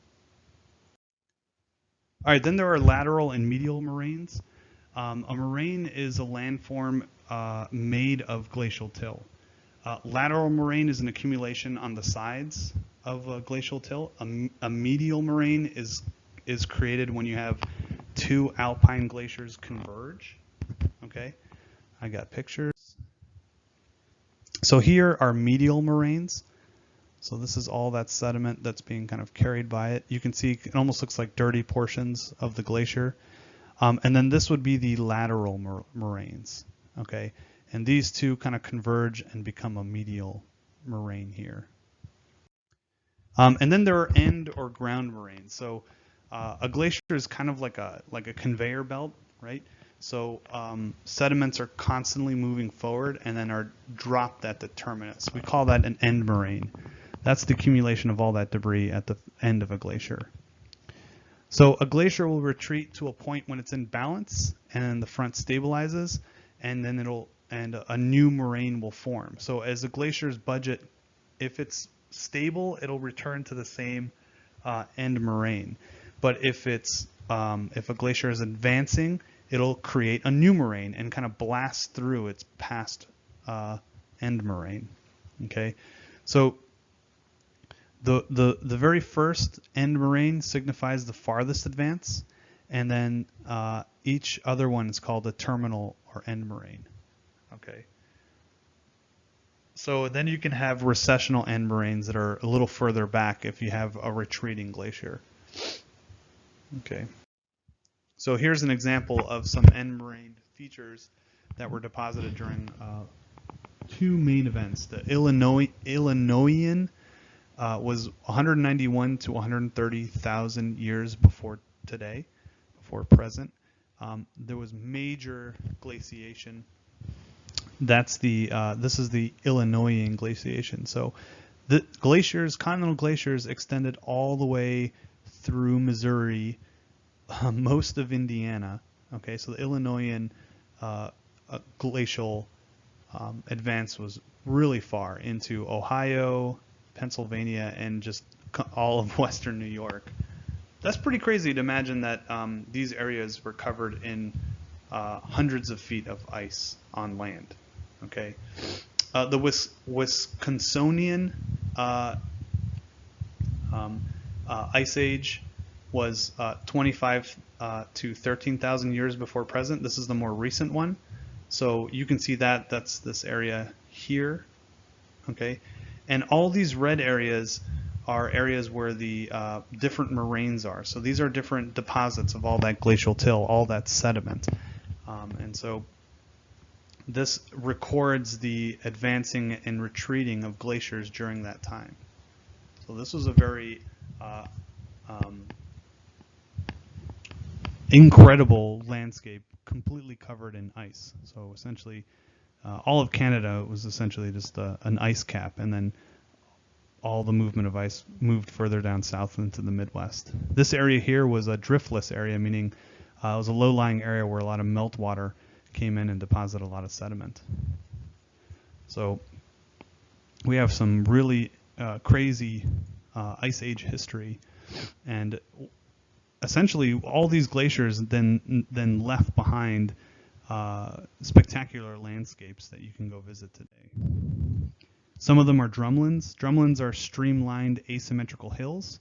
All right, then there are lateral and medial moraines. A moraine is a landform made of glacial till. Lateral moraine is an accumulation on the sides of a glacial till. A medial moraine is created when you have two alpine glaciers converge. Okay, I got pictures. So here are medial moraines. So this is all that sediment that's being kind of carried by it. You can see it almost looks like dirty portions of the glacier. And then this would be the lateral moraines. Okay, and these two kind of converge and become a medial moraine here. And then there are end or ground moraines. So a glacier is kind of like a conveyor belt, right? So sediments are constantly moving forward and then are dropped at the terminus. We call that an end moraine. That's the accumulation of all that debris at the end of a glacier. So a glacier will retreat to a point when it's in balance and the front stabilizes, and then a new moraine will form. So as a glacier's budget, if it's stable, it'll return to the same end moraine. But if a glacier is advancing, it'll create a new moraine and kind of blast through its past end moraine. Okay, so the very first end moraine signifies the farthest advance, and then each other one is called a terminal or end moraine. Okay. So then you can have recessional end moraines that are a little further back if you have a retreating glacier. Okay. So here's an example of some end moraine features that were deposited during two main events. The Illinoisan was 191 to 130,000 years before today, before present. There was major glaciation. That's this is the Illinoisan glaciation. So the glaciers, continental glaciers, extended all the way through Missouri, most of Indiana. Okay, so the Illinoisan glacial advance was really far into Ohio, Pennsylvania, and just all of western New York. That's pretty crazy to imagine that these areas were covered in hundreds of feet of ice on land. Okay, the Wisconsinian ice age was 25 to 13,000 years before present. This is the more recent one. So you can see that that's this area here. Okay, and all these red areas are areas where the different moraines are. So these are different deposits of all that glacial till, all that sediment. And so this records the advancing and retreating of glaciers during that time. So this was a very incredible landscape, completely covered in ice. So essentially, all of Canada was essentially just an ice cap, and then all the movement of ice moved further down south into the Midwest. This area here was a driftless area, meaning it was a low-lying area where a lot of meltwater came in and deposited a lot of sediment. So we have some really crazy ice age history, and essentially all these glaciers then left behind spectacular landscapes that you can go visit today. Some of them are drumlins. Drumlins are streamlined asymmetrical hills,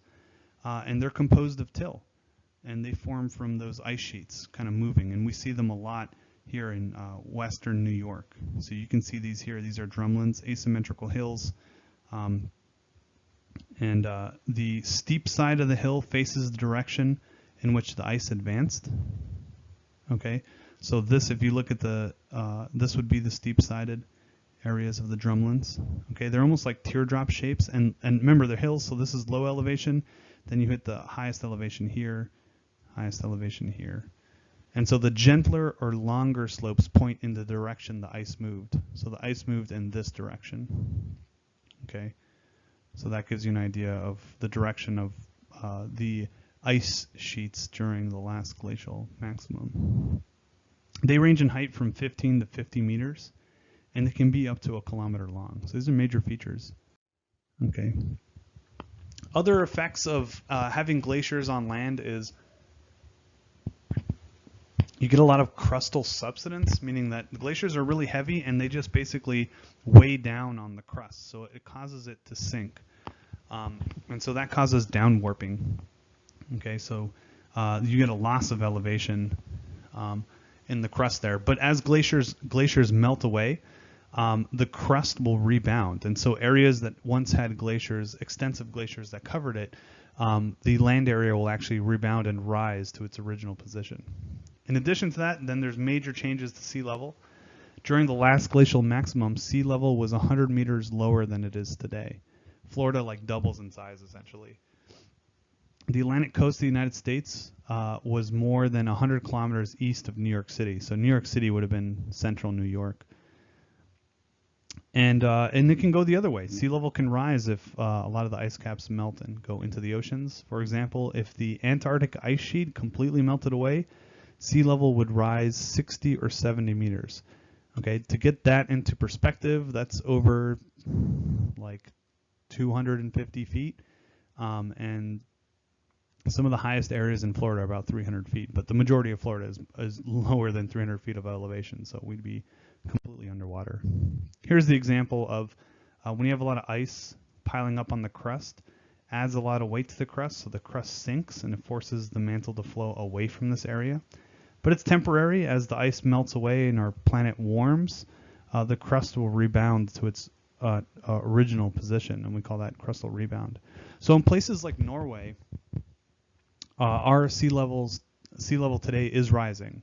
and they're composed of till, and they form from those ice sheets kind of moving, and we see them a lot here in western New York. So you can see these here. These are drumlins, asymmetrical hills. And the steep side of the hill faces the direction in which the ice advanced. Okay, so this, if you look at the, this would be the steep-sided areas of the drumlins. Okay, they're almost like teardrop shapes. And remember, they're hills, so this is low elevation. Then you hit the highest elevation here, highest elevation here. And so the gentler or longer slopes point in the direction the ice moved. So the ice moved in this direction. Okay, so that gives you an idea of the direction of the ice sheets during the last glacial maximum. They range in height from 15 to 50 meters, and they can be up to 1 kilometer long. So these are major features. Okay. Other effects of having glaciers on land is you get a lot of crustal subsidence, meaning that the glaciers are really heavy and they just basically weigh down on the crust. So it causes it to sink. And so that causes down warping. Okay, so you get a loss of elevation in the crust there. But as glaciers melt away, the crust will rebound. And so areas that once had glaciers, extensive glaciers that covered it, the land area will actually rebound and rise to its original position. In addition to that, then there's major changes to sea level. During the last glacial maximum, sea level was 100 meters lower than it is today. Florida like doubles in size, essentially. The Atlantic coast of the United States was more than 100 kilometers east of New York City. So New York City would have been central New York. And it can go the other way. Sea level can rise if a lot of the ice caps melt and go into the oceans. For example, if the Antarctic ice sheet completely melted away, sea level would rise 60 or 70 meters. Okay, to get that into perspective, that's over like 250 feet. And Some of the highest areas in Florida are about 300 feet, but the majority of Florida is lower than 300 feet of elevation, so we'd be completely underwater. Here's the example of when you have a lot of ice piling up on the crust, adds a lot of weight to the crust, so the crust sinks and it forces the mantle to flow away from this area. But it's temporary. As the ice melts away and our planet warms, the crust will rebound to its original position, and we call that crustal rebound. So in places like Norway, our sea level today is rising,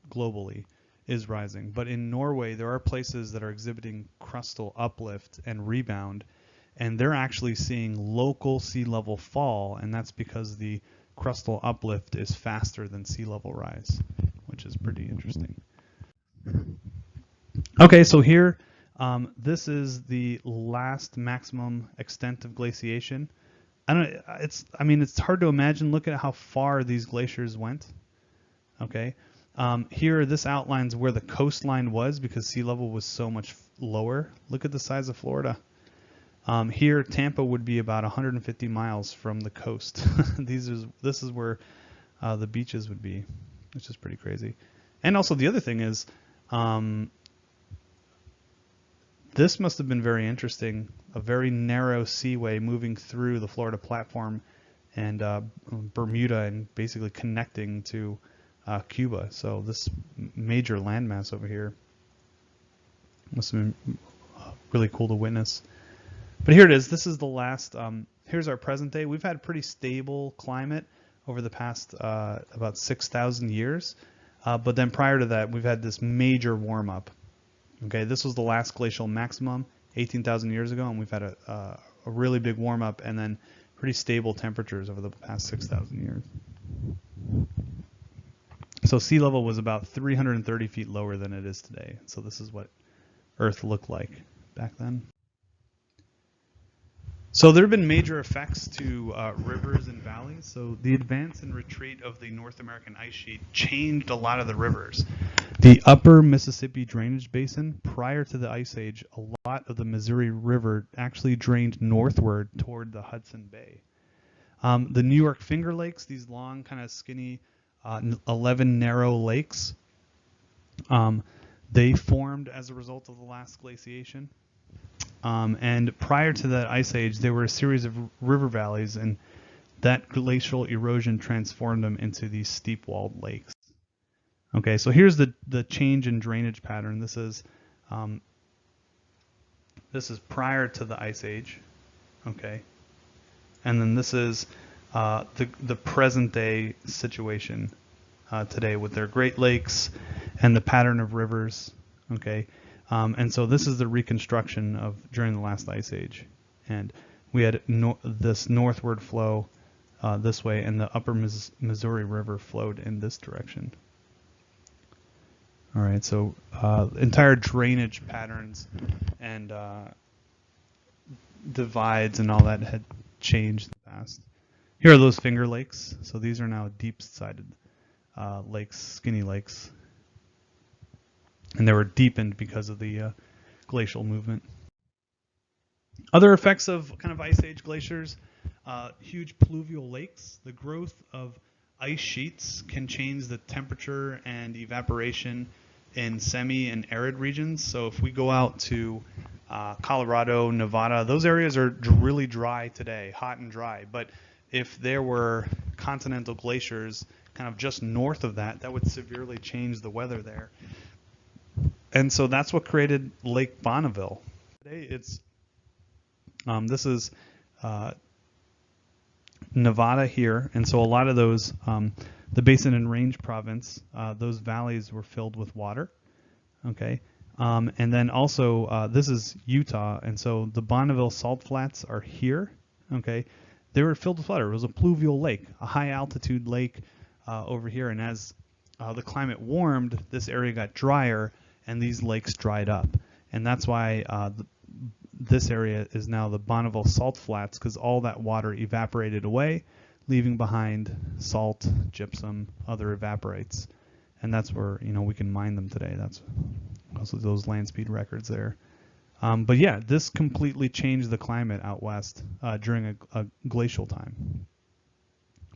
globally is rising. But in Norway, there are places that are exhibiting crustal uplift and rebound, and they're actually seeing local sea level fall, and that's because the crustal uplift is faster than sea level rise, which is pretty interesting. Okay, so here, this is the last maximum extent of glaciation. It's hard to imagine. Look at how far these glaciers went. Okay, here this outlines where the coastline was because sea level was so much lower. Look at the size of Florida. Here Tampa would be about 150 miles from the coast. This is where the beaches would be, which is pretty crazy. And also the other thing is, this must have been very interesting, a very narrow seaway moving through the Florida platform and Bermuda and basically connecting to Cuba. So this major landmass over here must have been really cool to witness. But here it is. This is the last, here's our present day. We've had a pretty stable climate over the past about 6,000 years. But then prior to that, we've had this major warm up. Okay, this was the last glacial maximum 18,000 years ago, and we've had a really big warm up and then pretty stable temperatures over the past 6,000 years. So sea level was about 330 feet lower than it is today. So this is what Earth looked like back then. So there have been major effects to rivers and valleys. So the advance and retreat of the North American ice sheet changed a lot of the rivers. The upper Mississippi drainage basin, prior to the Ice Age, a lot of the Missouri River actually drained northward toward the Hudson Bay. The New York Finger Lakes, these long, kind of skinny, 11 narrow lakes, they formed as a result of the last glaciation. And prior to that Ice Age, there were a series of river valleys, and that glacial erosion transformed them into these steep-walled lakes. Okay, so here's the change in drainage pattern. This is prior to the Ice Age, okay, and then this is the present-day situation today with their Great Lakes and the pattern of rivers, okay. And so this is the reconstruction of during the last Ice Age, and we had this northward flow this way, and the upper Missouri River flowed in this direction. All right, so entire drainage patterns and divides and all that had changed in the past. Here are those Finger Lakes. So these are now deep-sided lakes, skinny lakes. And they were deepened because of the glacial movement. Other effects of kind of Ice Age glaciers, huge pluvial lakes. The growth of ice sheets can change the temperature and evaporation in semi and arid regions. So if we go out to Colorado, Nevada, those areas are really dry today, hot and dry. But if there were continental glaciers kind of just north of that, that would severely change the weather there. And so that's what created Lake Bonneville. Today it's this is Nevada here, and so a lot of those the Basin and Range province, those valleys were filled with water. Okay, and then also this is Utah, and so the Bonneville salt flats are here. Okay, they were filled with water. It was a pluvial lake, a high altitude lake over here, and as the climate warmed, this area got drier, and these lakes dried up, and that's why this area is now the Bonneville salt flats, because all that water evaporated away, leaving behind salt, gypsum, other evaporites, and that's where we can mine them today. That's also those land speed records there. But yeah, this completely changed the climate out west during a glacial time.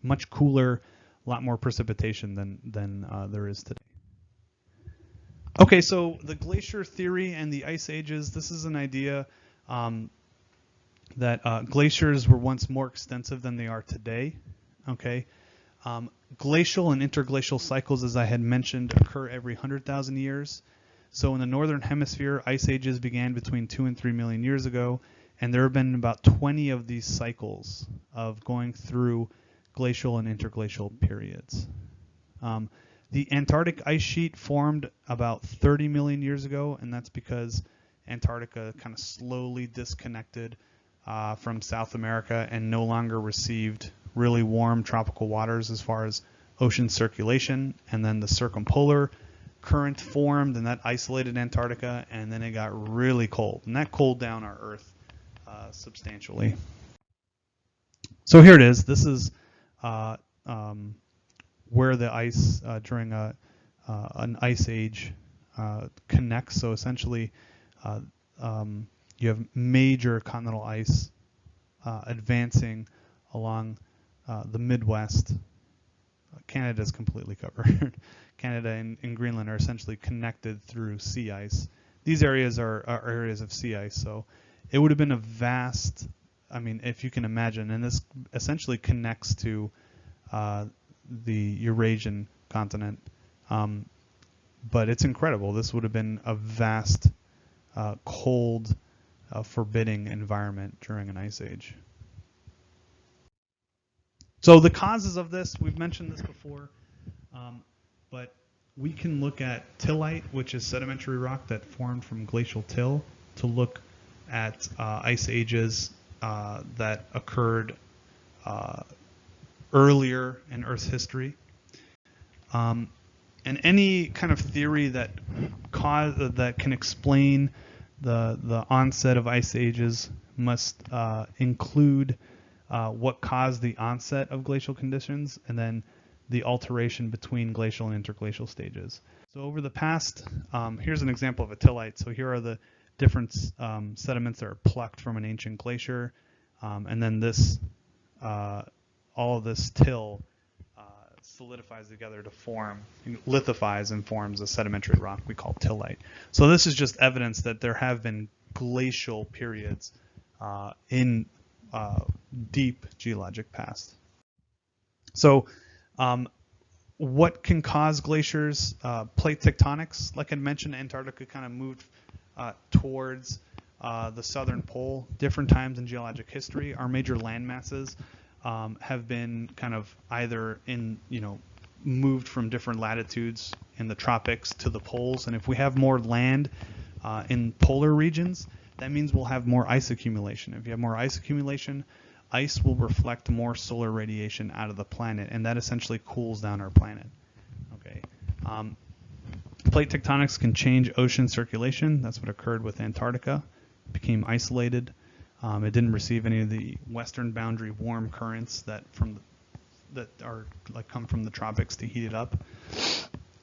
much cooler, a lot more precipitation than there is today. Okay, so the glacier theory and the ice ages. This is an idea that glaciers were once more extensive than they are today. Okay, glacial and interglacial cycles, as I had mentioned, occur every 100,000 years. So in the northern hemisphere, ice ages began between 2 and 3 million years ago, and there have been about 20 of these cycles of going through glacial and interglacial periods. The Antarctic ice sheet formed about 30 million years ago, and that's because Antarctica kind of slowly disconnected from South America and no longer received really warm tropical waters as far as ocean circulation. And then the circumpolar current formed, and that isolated Antarctica, and then it got really cold, and that cooled down our Earth substantially. So here it is. This is where the ice during an ice age connects. So essentially, you have major continental ice advancing along the Midwest. Canada is completely covered. Canada and Greenland are essentially connected through sea ice. These areas are areas of sea ice, so it would have been a vast, I mean, if you can imagine, and this essentially connects to the Eurasian continent, but it's incredible. This would have been a vast, cold, forbidding environment during an ice age. So the causes of this, we've mentioned this before, but we can look at tillite, which is sedimentary rock that formed from glacial till, to look at ice ages that occurred earlier in Earth's history. And any kind of theory that can explain the onset of ice ages must include what caused the onset of glacial conditions, and then the alteration between glacial and interglacial stages. So over the past, here's an example of a tillite. So here are the different sediments that are plucked from an ancient glacier, and then this, all of this till solidifies together to form, lithifies and forms a sedimentary rock we call tillite. So this is just evidence that there have been glacial periods in deep geologic past. So what can cause glaciers? Plate tectonics. Like I mentioned, Antarctica kind of moved towards the southern pole different times in geologic history. Our major land masses have been kind of either moved from different latitudes in the tropics to the poles. And if we have more land in polar regions, that means we'll have more ice accumulation. If you have more ice accumulation, ice will reflect more solar radiation out of the planet, and that essentially cools down our planet. Okay. Plate tectonics can change ocean circulation. That's what occurred with Antarctica. It became isolated. It didn't receive any of the western boundary warm currents that come from the tropics to heat it up.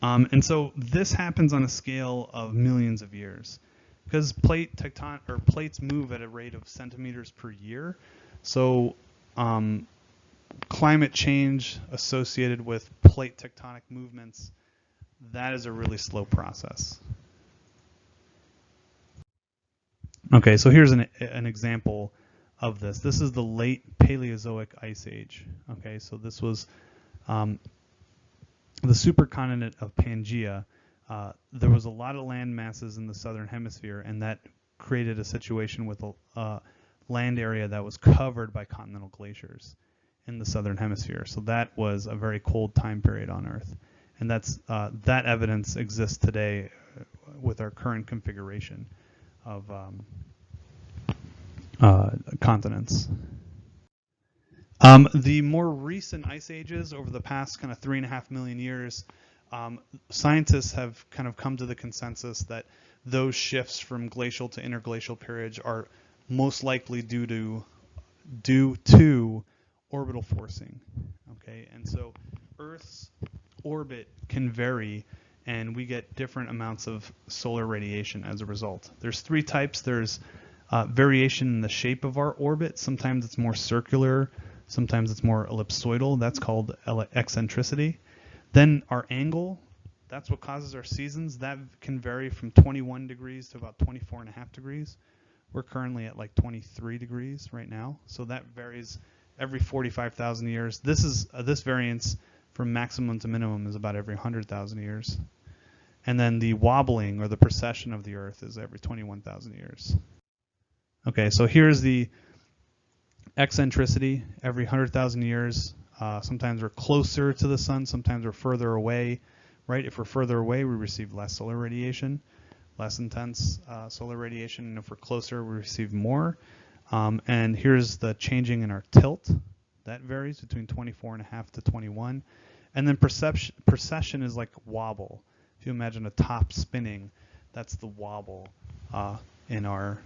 And so this happens on a scale of millions of years, because plates move at a rate of centimeters per year. So climate change associated with plate tectonic movements, that is a really slow process. Okay, so here's an example of this. This is the late Paleozoic Ice Age. Okay, so this was the supercontinent of Pangaea. There was a lot of land masses in the southern hemisphere, and that created a situation with a land area that was covered by continental glaciers in the southern hemisphere. So that was a very cold time period on Earth, and that evidence exists today with our current configuration of continents. The more recent ice ages over the past kind of 3.5 million years, scientists have kind of come to the consensus that those shifts from glacial to interglacial periods are most likely due to orbital forcing. Okay, and so Earth's orbit can vary, and we get different amounts of solar radiation as a result. There's 3 types. There's variation in the shape of our orbit. Sometimes it's more circular, Sometimes it's more ellipsoidal. That's called eccentricity. Then our angle, that's what causes our seasons. That can vary from 21 degrees to about 24.5 degrees. We're currently at like 23 degrees right now. So that varies every 45,000 years. This variance from maximum to minimum is about every 100,000 years. And then the wobbling or the precession of the Earth is every 21,000 years. Okay, so here's the eccentricity every 100,000 years. Sometimes we're closer to the sun, sometimes we're further away, right? If we're further away, we receive less solar radiation, less intense solar radiation, and if we're closer, we receive more. And here's the changing in our tilt. That varies between 24.5 to 21. And then precession is like wobble. If you imagine a top spinning, that's the wobble in our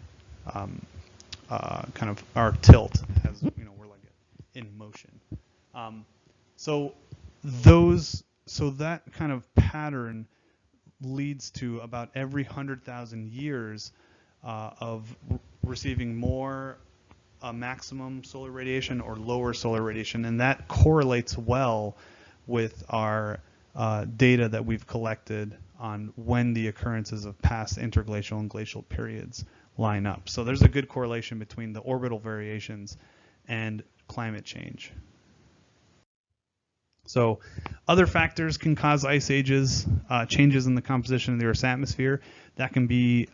kind of our tilt, as you know, we're like in motion. So that kind of pattern leads to about every 100,000 years of receiving more maximum solar radiation or lower solar radiation, and that correlates well with our data that we've collected on when the occurrences of past interglacial and glacial periods line up. So there's a good correlation between the orbital variations and climate change. So other factors can cause ice ages, changes in the composition of the Earth's atmosphere. That can be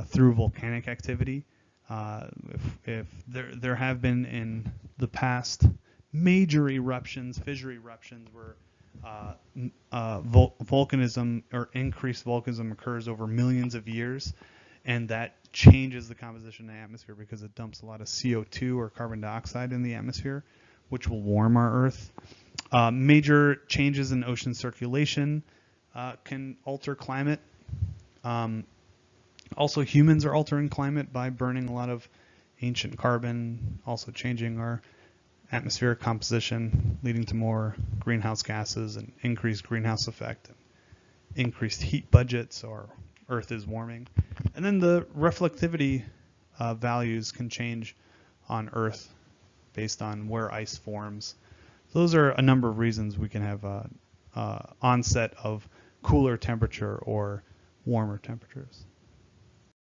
through volcanic activity. If there have been in the past major eruptions, fissure eruptions, where volcanism or increased volcanism occurs over millions of years, and that changes the composition of the atmosphere because it dumps a lot of CO2 or carbon dioxide in the atmosphere, which will warm our Earth. Major changes in ocean circulation can alter climate. Also, humans are altering climate by burning a lot of ancient carbon, also changing our atmospheric composition, leading to more greenhouse gases and increased greenhouse effect, and increased heat budgets, or Earth is warming. And then the reflectivity values can change on Earth based on where ice forms. So those are a number of reasons we can have onset of cooler temperature or warmer temperatures.